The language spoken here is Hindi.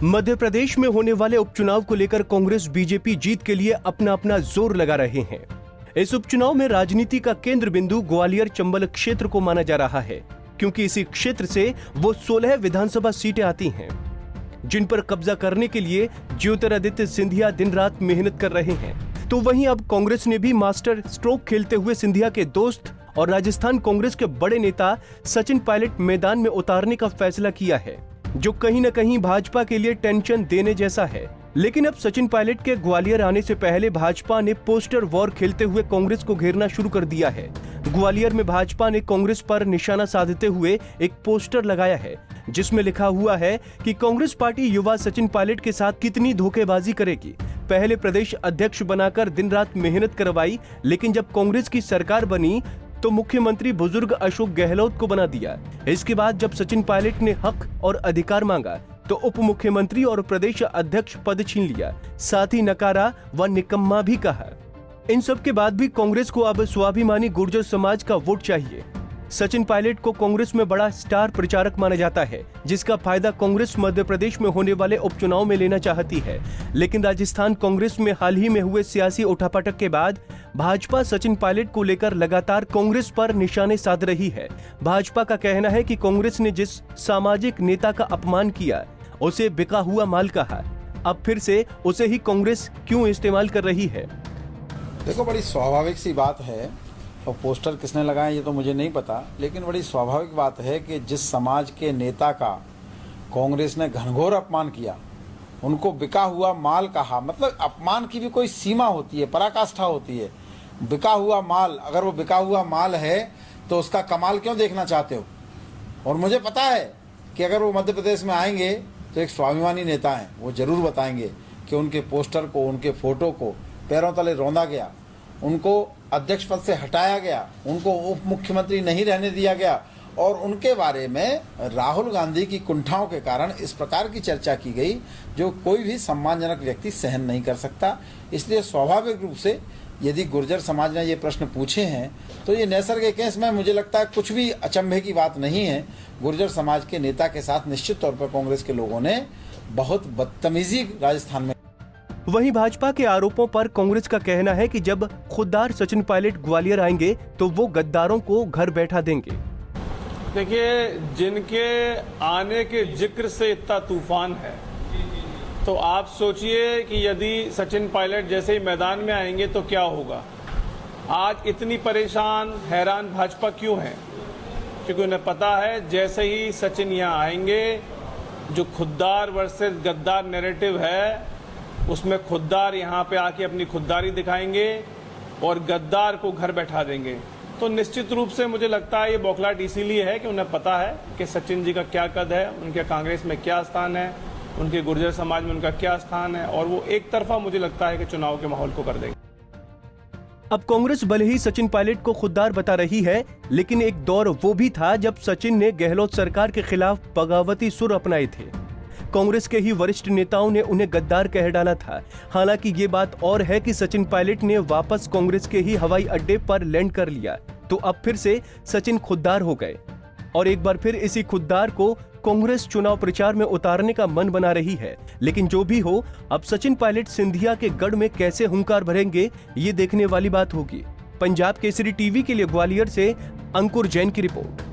मध्य प्रदेश में होने वाले उपचुनाव को लेकर कांग्रेस बीजेपी जीत के लिए अपना अपना जोर लगा रहे हैं। इस उपचुनाव में राजनीति का केंद्र बिंदु ग्वालियर चंबल क्षेत्र को माना जा रहा है, क्योंकि इसी क्षेत्र से वो 16 विधानसभा सीटें आती हैं, जिन पर कब्जा करने के लिए ज्योतिरादित्य सिंधिया दिन रात मेहनत कर रहे हैं। तो वहीं अब कांग्रेस ने भी मास्टर स्ट्रोक खेलते हुए सिंधिया के दोस्त और राजस्थान कांग्रेस के बड़े नेता सचिन पायलट मैदान में उतारने का फैसला किया है, जो कहीं न कहीं भाजपा के लिए टेंशन देने जैसा है। लेकिन अब सचिन पायलट के ग्वालियर आने से पहले भाजपा ने पोस्टर वॉर खेलते हुए कांग्रेस को घेरना शुरू कर दिया है। ग्वालियर में भाजपा ने कांग्रेस पर निशाना साधते हुए एक पोस्टर लगाया है, जिसमें लिखा हुआ है कि कांग्रेस पार्टी युवा सचिन पायलट के साथ कितनी धोखेबाजी करेगी। पहले प्रदेश अध्यक्ष बनाकर दिन रात मेहनत करवाई, लेकिन जब कांग्रेस की सरकार बनी तो मुख्यमंत्री बुजुर्ग अशोक गहलोत को बना दिया। इसके बाद जब सचिन पायलट ने हक और अधिकार मांगा तो उप मुख्यमंत्री और प्रदेश अध्यक्ष पद छीन लिया, साथ ही नकारा व निकम्मा भी कहा। इन सब के बाद भी कांग्रेस को अब स्वाभिमानी गुर्जर समाज का वोट चाहिए। सचिन पायलट को कांग्रेस में बड़ा स्टार प्रचारक माना जाता है, जिसका फायदा कांग्रेस मध्य प्रदेश में होने वाले उपचुनाव में लेना चाहती है। लेकिन राजस्थान कांग्रेस में हाल ही में हुए सियासी उठापटक के बाद भाजपा सचिन पायलट को लेकर लगातार कांग्रेस पर निशाने साध रही है। भाजपा का कहना है कि कांग्रेस ने जिस सामाजिक नेता का अपमान किया, उसे बिका हुआ माल कहा, अब फिर से उसे ही कांग्रेस क्यों इस्तेमाल कर रही है। देखो, बड़ी स्वाभाविक सी बात है, और पोस्टर किसने लगाए ये तो मुझे नहीं पता, लेकिन बड़ी स्वाभाविक बात है कि जिस समाज के नेता का कांग्रेस ने घनघोर अपमान किया, उनको बिका हुआ माल कहा। मतलब अपमान की भी कोई सीमा होती है, पराकाष्ठा होती है। बिका हुआ माल, अगर वो बिका हुआ माल है तो उसका कमाल क्यों देखना चाहते हो? और मुझे पता है कि अगर वो मध्य प्रदेश में आएंगे तो एक स्वाभिमानी नेता हैं, वो जरूर बताएंगे कि उनके पोस्टर को, उनके फोटो को पैरों तले रौंदा गया, उनको अध्यक्ष पद से हटाया गया, उनको उप मुख्यमंत्री नहीं रहने दिया गया, और उनके बारे में राहुल गांधी की कुंठाओं के कारण इस प्रकार की चर्चा की गई जो कोई भी सम्मानजनक व्यक्ति सहन नहीं कर सकता। इसलिए स्वाभाविक रूप से यदि गुर्जर समाज ने ये प्रश्न पूछे हैं तो ये नैसर्गिक केस में मुझे लगता है कुछ भी अचंभे की बात नहीं है। गुर्जर समाज के नेता के साथ निश्चित तौर पर कांग्रेस के लोगों ने बहुत बदतमीजी राजस्थान में। वहीं भाजपा के आरोपों पर कांग्रेस का कहना है कि जब खुददार सचिन पायलट ग्वालियर आएंगे तो वो गद्दारों को घर बैठा देंगे। देखिए, जिनके आने के जिक्र से इतना तूफान है, तो आप सोचिए कि यदि सचिन पायलट जैसे ही मैदान में आएंगे तो क्या होगा। आज इतनी परेशान हैरान भाजपा क्यों है? क्योंकि उन्हें पता है जैसे ही सचिन यहाँ आएंगे, जो खुददार वर्सेस गद्दार नैरेटिव है, उसमें खुददार यहाँ पे आके अपनी खुददारी दिखाएंगे और गद्दार को घर बैठा देंगे। तो निश्चित रूप से मुझे लगता है ये बौखलाहट इसीलिए है कि उन्हें पता है कि सचिन जी का क्या कद है, उनके कांग्रेस में क्या स्थान है, उनके गुर्जर समाज में उनका क्या स्थान है, और वो एक तरफा मुझे लगता है कि चुनाव के माहौल को कर देंगे। अब कांग्रेस भले ही सचिन पायलट को खुददार बता रही है, लेकिन एक दौर वो भी था जब सचिन ने गहलोत सरकार के खिलाफ बगावती सुर अपनाए थे। कांग्रेस के ही वरिष्ठ नेताओं ने उन्हें गद्दार कह डाला था। हालांकि ये बात और है कि सचिन पायलट ने वापस कांग्रेस के ही हवाई अड्डे पर लैंड कर लिया, तो अब फिर से सचिन खुददार हो गए, और एक बार फिर इसी खुददार को कांग्रेस चुनाव प्रचार में उतारने का मन बना रही है। लेकिन जो भी हो, अब सचिन पायलट सिंधिया के गढ़ में कैसे हुंकार भरेंगे, ये देखने वाली बात होगी। पंजाब केसरी टीवी के लिए ग्वालियर से अंकुर जैन की रिपोर्ट।